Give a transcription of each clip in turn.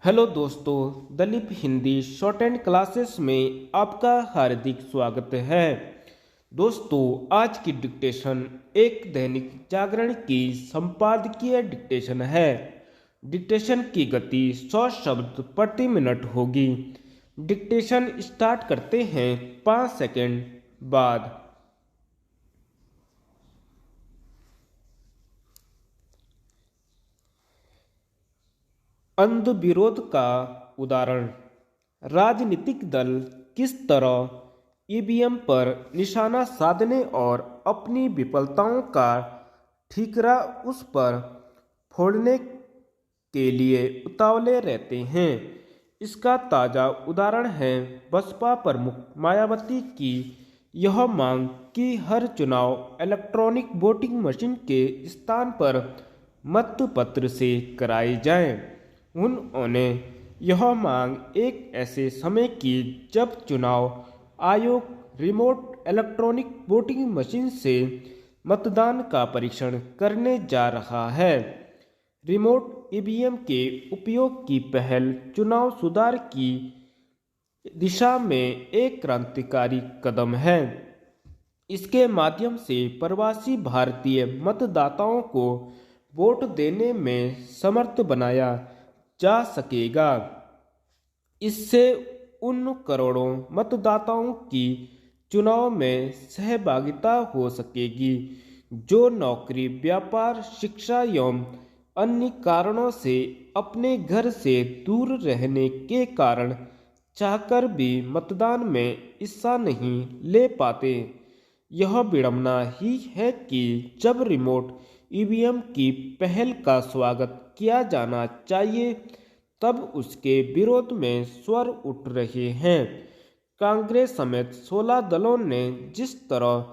Hello दोस्तों, Dalip Hindi short and classes में आपका हार्दिक स्वागत है। दोस्तों, आज की डिक्टेशन एक दैनिक जागरण की संपादकीय डिक्टेशन है। डिक्टेशन की गति 100 शब्द प्रति मिनट होगी। डिक्टेशन स्टार्ट करते हैं 5 सेकंड बाद। अंध विरोध का उदाहरण। राजनीतिक दल किस तरह ईवीएम पर निशाना साधने और अपनी विफलताओं का ठीकरा उस पर फोड़ने के लिए उतावले रहते हैं। इसका ताज़ा उदाहरण है बसपा प्रमुख मायावती की यह मांग कि हर चुनाव इलेक्ट्रॉनिक वोटिंग मशीन के स्थान पर मतपत्र से कराए जाएं। उन्होंने यह मांग एक ऐसे समय की जब चुनाव आयोग रिमोट इलेक्ट्रॉनिक वोटिंग मशीन से मतदान का परीक्षण करने जा रहा है। रिमोट ईवीएम के उपयोग की पहल चुनाव सुधार की दिशा में एक क्रांतिकारी कदम है। इसके माध्यम से प्रवासी भारतीय मतदाताओं को वोट देने में समर्थ बनाया जा सकेगा। इससे उन करोड़ों मतदाताओं की चुनाव में सहभागिता हो सकेगी जो नौकरी, व्यापार, शिक्षा एवं अन्य कारणों से अपने घर से दूर रहने के कारण चाहकर भी मतदान में हिस्सा नहीं ले पाते। यह विडंबना ही है कि जब रिमोट ईवीएम की पहल का स्वागत किया जाना चाहिए तब उसके विरोध में स्वर उठ रहे हैं। कांग्रेस समेत 16 दलों ने जिस तरह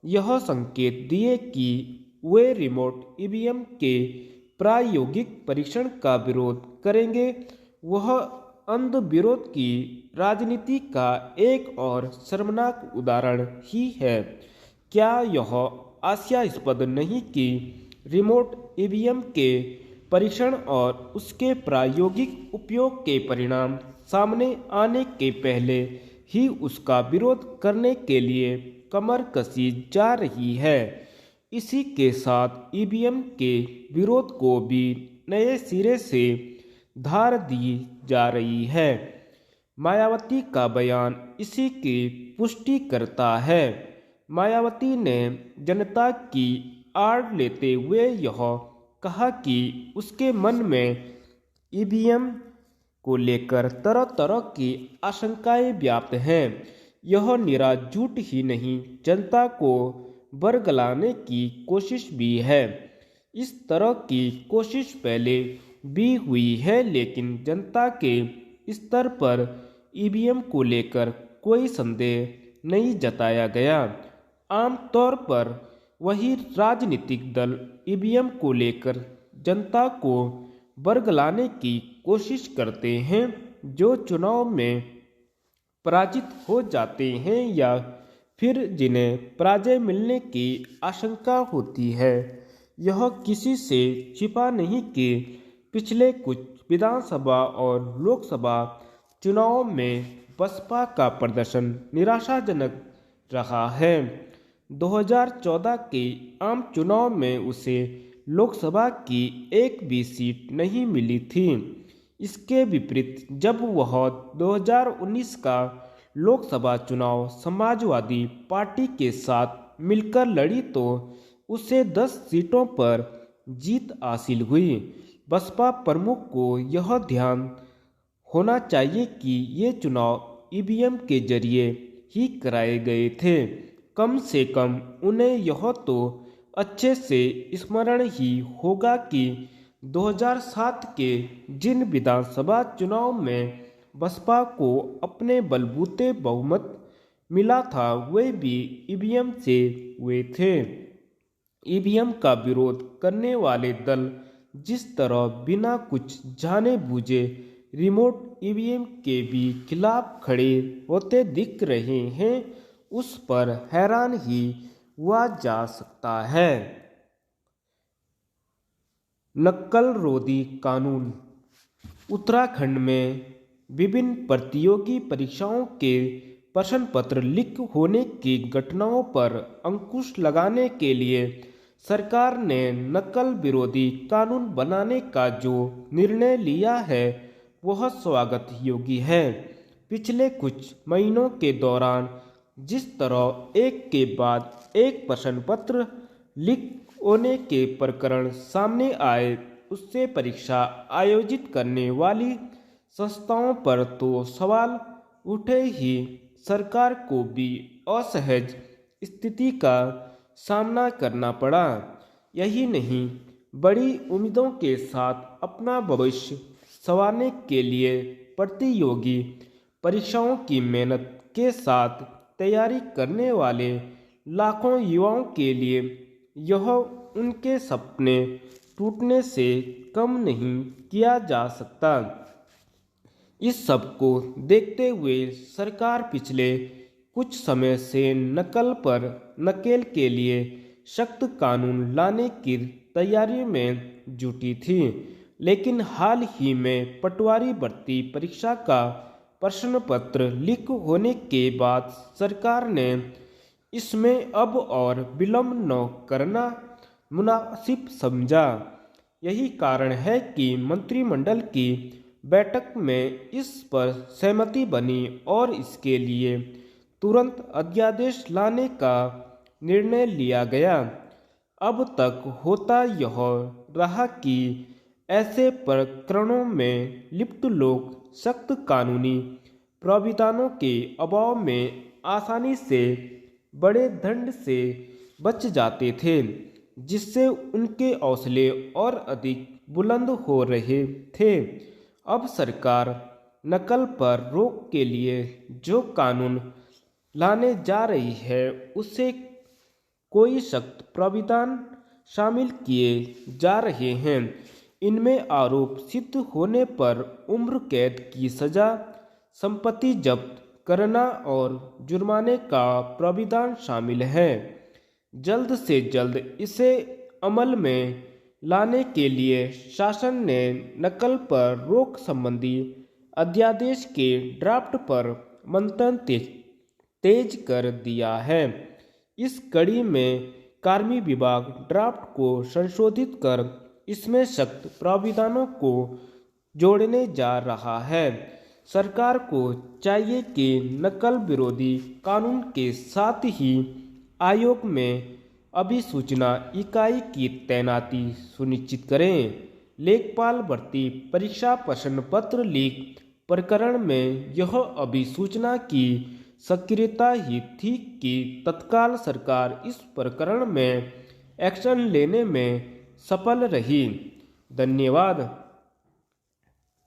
यह संकेत दिए कि वे रिमोट ईवीएम के प्रायोगिक परीक्षण का विरोध करेंगे, वह अंध विरोध की राजनीति का एक और शर्मनाक उदाहरण ही है। क्या यह हास्यास्पद नहीं कि रिमोट ईवीएम के परीक्षण और उसके प्रायोगिक उपयोग के परिणाम सामने आने के पहले ही उसका विरोध करने के लिए कमर कसी जा रही है। इसी के साथ ईवीएम के विरोध को भी नए सिरे से धार दी जा रही है। मायावती का बयान इसी की पुष्टि करता है। मायावती ने जनता की आड़ लेते हुए यह कहा कि उसके मन में ईवीएम को लेकर तरह तरह की आशंकाएं व्याप्त हैं। यह निरा झूठ ही नहीं, जनता को बरगलाने की कोशिश भी है। इस तरह की कोशिश पहले भी हुई है, लेकिन जनता के स्तर पर ईवीएम को लेकर कोई संदेह नहीं जताया गया। आमतौर पर वही राजनीतिक दल ईवीएम को लेकर जनता को बरगलाने की कोशिश करते हैं जो चुनाव में पराजित हो जाते हैं या फिर जिन्हें पराजय मिलने की आशंका होती है। यह किसी से छिपा नहीं कि पिछले कुछ विधानसभा और लोकसभा चुनावों में बसपा का प्रदर्शन निराशाजनक रहा है। 2014 के आम चुनाव में उसे लोकसभा की एक भी सीट नहीं मिली थी। इसके विपरीत जब वह 2019 का लोकसभा चुनाव समाजवादी पार्टी के साथ मिलकर लड़ी तो उसे 10 सीटों पर जीत हासिल हुई। बसपा प्रमुख को यह ध्यान होना चाहिए कि ये चुनाव ईवीएम के जरिए ही कराए गए थे। कम से कम उन्हें यह तो अच्छे से स्मरण ही होगा कि 2007 के जिन विधानसभा चुनाव में बसपा को अपने बलबूते बहुमत मिला था वे भी ईवीएम से हुए थे। ईवीएम का विरोध करने वाले दल जिस तरह बिना कुछ जाने बूझे रिमोट ईवीएम के भी खिलाफ खड़े होते दिख रहे हैं, उस पर हैरान ही हुआ जा सकता है। नक्सल रोधी कानून। उत्तराखंड में विभिन्न प्रतियोगी परीक्षाओं के प्रश्न पत्र लीक होने की घटनाओं पर अंकुश लगाने के लिए सरकार ने नकल विरोधी कानून बनाने का जो निर्णय लिया है वह स्वागत योग्य है। पिछले कुछ महीनों के दौरान जिस तरह एक के बाद एक प्रश्न पत्र लीक होने के प्रकरण सामने आए उससे परीक्षा आयोजित करने वाली संस्थाओं पर तो सवाल उठे ही सरकार को भी असहज स्थिति का सामना करना पड़ा। यही नहीं, बड़ी उम्मीदों के साथ अपना भविष्य संवारने के लिए प्रतियोगी परीक्षाओं की मेहनत के साथ तैयारी करने वाले लाखों युवाओं के लिए यह उनके सपने टूटने से कम नहीं किया जा सकता। इस सब को देखते हुए सरकार पिछले कुछ समय से नकल पर नकेल के लिए सख्त कानून लाने की तैयारी में जुटी थी, लेकिन हाल ही में पटवारी भर्ती परीक्षा का प्रश्न पत्र लीक होने के बाद सरकार ने इसमें अब और विलंब न करना मुनासिब समझा। यही कारण है कि मंत्रिमंडल की बैठक में इस पर सहमति बनी और इसके लिए तुरंत अध्यादेश लाने का निर्णय लिया गया। अब तक होता यह रहा कि ऐसे प्रकरणों में लिप्त लोग सख्त कानूनी प्रावधानों के अभाव में आसानी से बड़े दंड से बच जाते थे, जिससे उनके हौसले और अधिक बुलंद हो रहे थे। अब सरकार नकल पर रोक के लिए जो कानून लाने जा रही है उससे कोई सख्त प्रावधान शामिल किए जा रहे हैं। इनमें आरोप सिद्ध होने पर उम्र कैद की सजा, संपत्ति जब्त करना और जुर्माने का प्रावधान शामिल है। जल्द से जल्द इसे अमल में लाने के लिए शासन ने नकल पर रोक संबंधी अध्यादेश के ड्राफ्ट पर मंथन तेज कर दिया है। इस कड़ी में कार्मिक विभाग ड्राफ्ट को संशोधित कर इसमें सख्त प्रावधानों को जोड़ने जा रहा है। सरकार को चाहिए कि नकल विरोधी कानून के साथ ही आयोग में अभिसूचना इकाई की तैनाती सुनिश्चित करें। लेखपाल भर्ती परीक्षा प्रश्न पत्र लीक प्रकरण में यह अभिसूचना की सक्रियता ही थी कि तत्काल सरकार इस प्रकरण में एक्शन लेने में सफल रही। धन्यवाद।